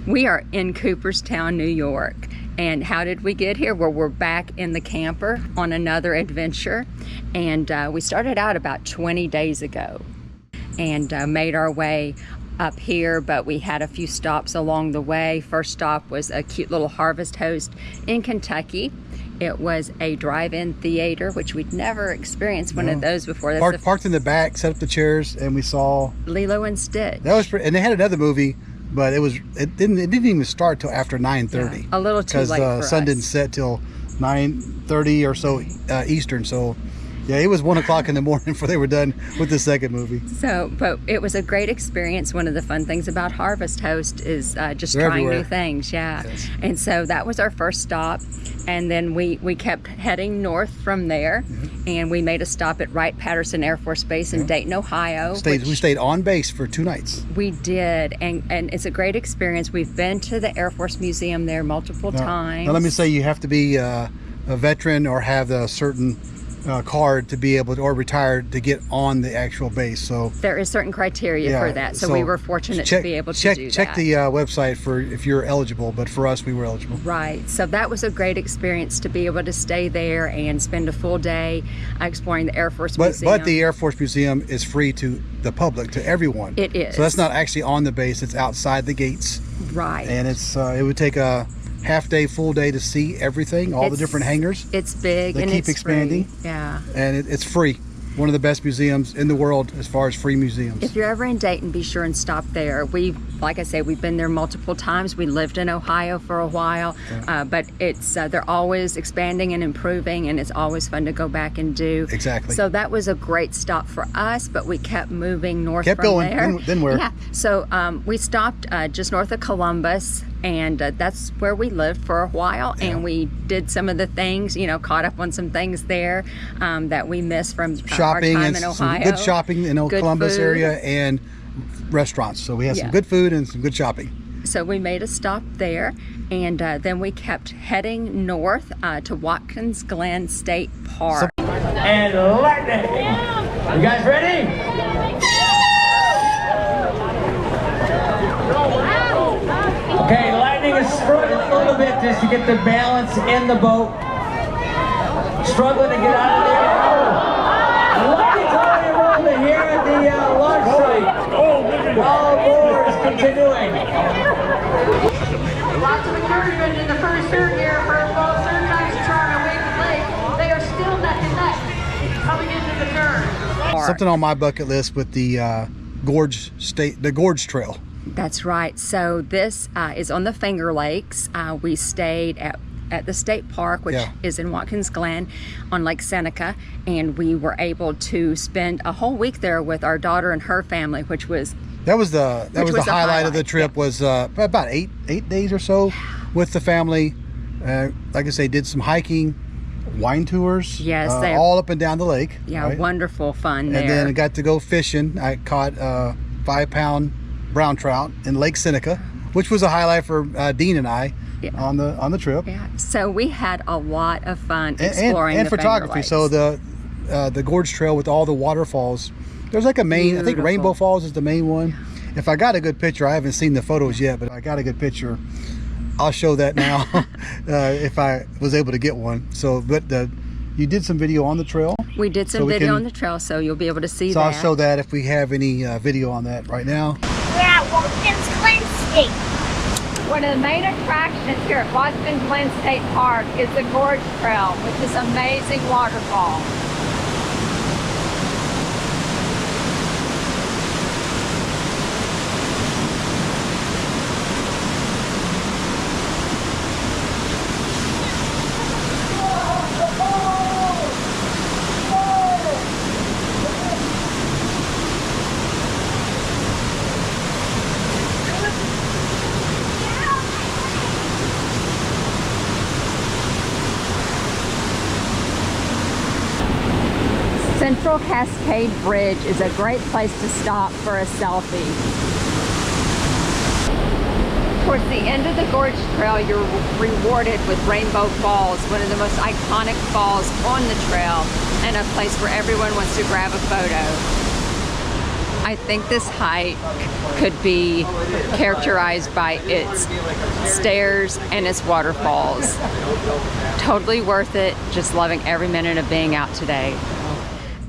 We are in Cooperstown, New York. And how did we get here? Well, we're back in the camper on another adventure. And we started out about 20 days ago and made our way up here, but we had a few stops along the way. First stop was a cute little Harvest Host in Kentucky. It was a drive-in theater, which we'd never experienced one of those before. Parked in the back, set up the chairs, and we saw Lilo and Stitch. That was and they had another movie, but it didn't even start till after 9:30. Yeah, a little too late for us. Because the sun didn't set till 9:30 or so Eastern. So yeah, it was 1 o'clock in the morning before they were done with the second movie. So, but it was a great experience. One of the fun things about Harvest Host is just They're trying everywhere. new things. Yeah. Yes. And so that was our first stop. And then we kept heading north from there. And we made a stop at Wright Patterson Air Force Base in Dayton, Ohio. We stayed on base for 2 nights. We did. And it's a great experience. We've been to the Air Force Museum there multiple times. Now let me say, you have to be a veteran or have a certain card to be able to, or retired to get on the actual base. So there is certain criteria for that. So we were fortunate to be able to do that. Check the website for if you're eligible, but for us, we were eligible. Right. So that was a great experience to be able to stay there and spend a full day exploring the Air Force Museum. But the Air Force Museum is free to the public, to everyone. It is. So that's not actually on the base, it's outside the gates. Right. And it's it would take a half day, full day to see everything, all the different hangars. It's big, they and keep it's expanding. Free. Yeah. And it's free. One of the best museums in the world as far as free museums. If you're ever in Dayton, be sure and stop there. Like I say, we've been there multiple times. We lived in Ohio for a while, but it's they're always expanding and improving, and it's always fun to go back and do. Exactly. So that was a great stop for us, but we kept moving north from there. Kept going. Then where? Yeah. So we stopped just north of Columbus, and that's where we lived for a while. Yeah. And we did some of the things, caught up on some things there that we missed from shopping our time and in Ohio. some good shopping in the Columbus area and restaurants. So we had some good food and some good shopping. So we made a stop there, and then we kept heading north to Watkins Glen State Park. And lightning! You guys ready? Okay, lightning is struggling a little bit just to get the balance in the boat. Struggling to get out of there. Lightning's already rolling here at the launch site. While more is continuing. Lots of encouragement in the first turn here for both third times Charm and Waken Lake. They are still neck and neck coming into the turn. Something on my bucket list with the Gorge Trail. That's right. So this is on the Finger Lakes. We stayed at the state park, which is in Watkins Glen on Lake Seneca, and we were able to spend a whole week there with our daughter and her family, which was the highlight of the trip. Was about eight days or so with the family. Like I say, did some hiking, wine tours. Yes, all up and down the lake. Yeah, right? wonderful fun there. And then I got to go fishing. I caught 5-pound brown trout in Lake Seneca, which was a highlight for Dean and I on the trip. Yeah. So we had a lot of fun exploring and the photography. So the Gorge Trail with all the waterfalls. There's like a main, I think Rainbow Falls is the main one. If I got a good picture, I haven't seen the photos yet, but I got a good picture. I'll show that now if I was able to get one. So, but you did some video on the trail. We did some video on the trail, so you'll be able to see that. So I'll show that if we have any video on that right now. We're at Watkins Glen State. One of the main attractions here at Watkins Glen State Park is the Gorge Trail, which is an amazing waterfall. Central Cascade Bridge is a great place to stop for a selfie. Towards the end of the Gorge Trail, you're rewarded with Rainbow Falls, one of the most iconic falls on the trail, and a place where everyone wants to grab a photo. I think this hike could be characterized by its stairs and its waterfalls. Totally worth it. Just loving every minute of being out today.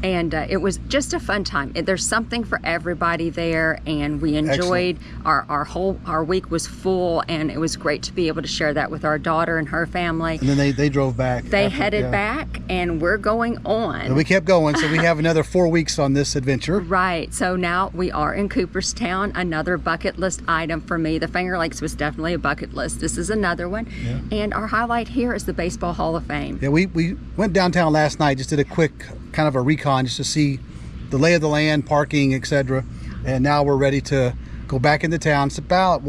And it was just a fun time. There's something for everybody there, and we enjoyed our week was full, and it was great to be able to share that with our daughter and her family. And then they drove back. They headed back, and we're going on. And we kept going, so we have another 4 weeks on this adventure. Right. So now we are in Cooperstown, another bucket list item for me. The Finger Lakes was definitely a bucket list. This is another one. Yeah. And our highlight here is the Baseball Hall of Fame. Yeah, we went downtown last night, just did a quick kind of a recon just to see the lay of the land, parking, etc. And now we're ready to go back into town. It's about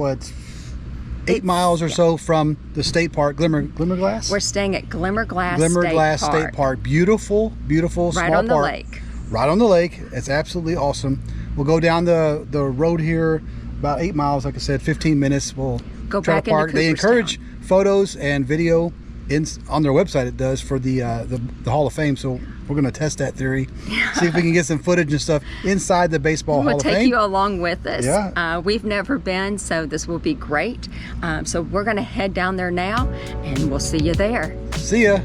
8 miles or so from the state park, Glimmerglass. We're staying at Glimmerglass State Park. Beautiful, beautiful small park. Right on the lake. Right on the lake. It's absolutely awesome. We'll go down the road here about 8 miles, like I said, 15 minutes. We'll go try back to park. Into They encourage photos and video on their website. It does for the Hall of Fame. So we're going to test that theory, see if we can get some footage and stuff inside the Baseball Hall of Fame. We'll take you along with us. Yeah. We've never been, so this will be great. So we're going to head down there now, and we'll see you there. See ya.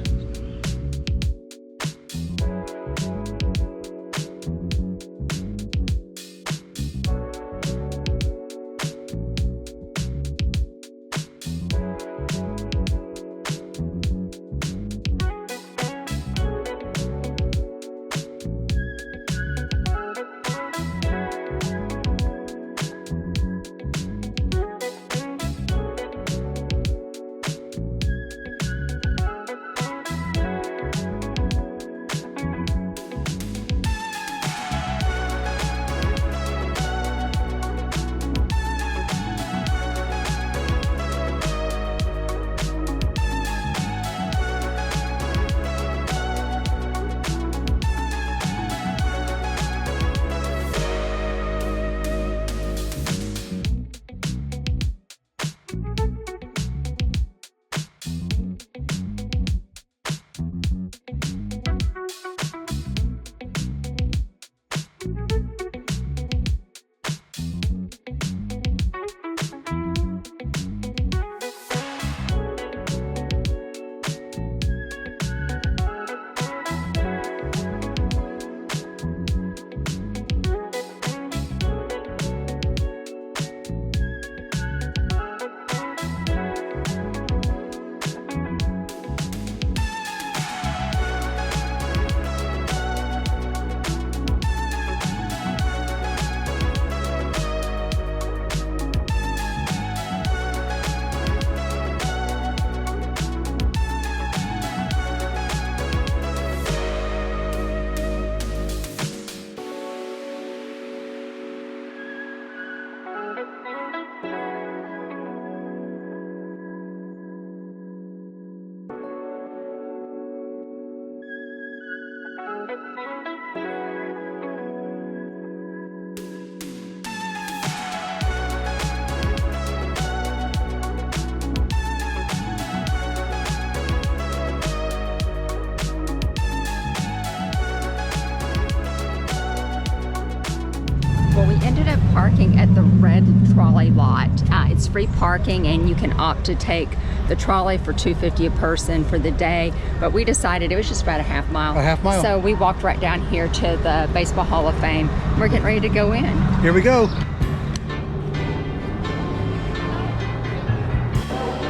Parking at the red trolley lot. It's free parking, and you can opt to take the trolley for $2.50 a person for the day, but we decided it was just about a half mile. A half mile. So we walked right down here to the Baseball Hall of Fame. We're getting ready to go in. Here we go.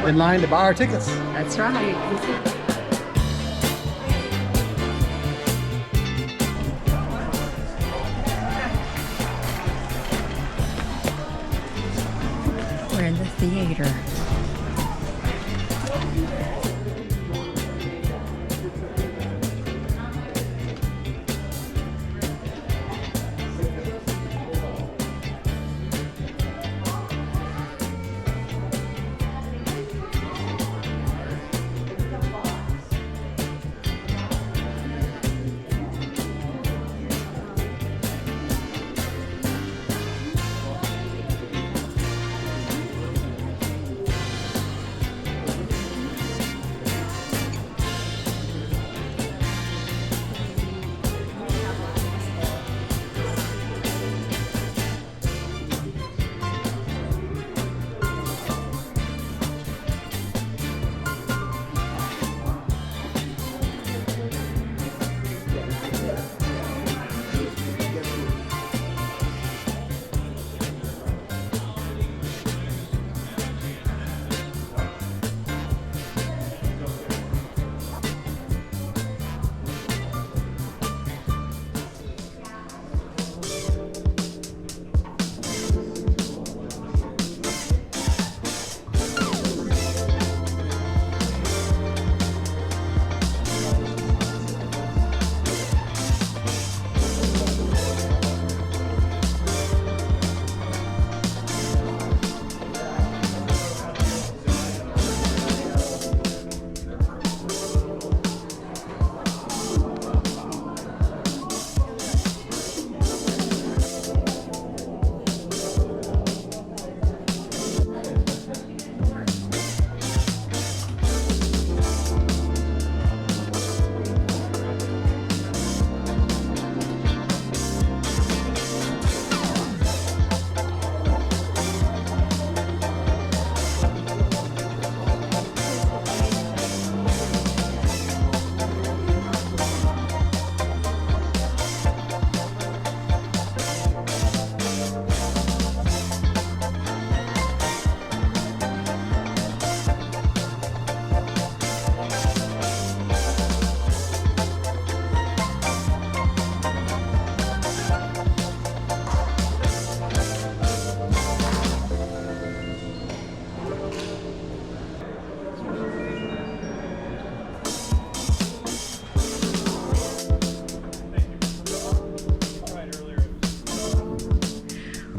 In line to buy our tickets. That's right. We're in the theater.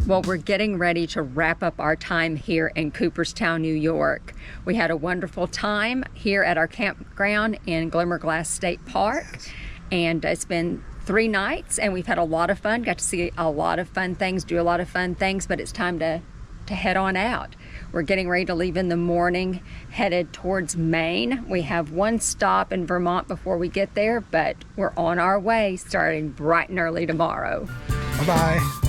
Well, we're getting ready to wrap up our time here in Cooperstown, New York. We had a wonderful time here at our campground in Glimmerglass State Park, and it's been 3 nights, and we've had a lot of fun, got to see a lot of fun things, do a lot of fun things, but it's time to head on out. We're getting ready to leave in the morning, headed towards Maine. We have one stop in Vermont before we get there, but we're on our way, starting bright and early tomorrow. Bye-bye.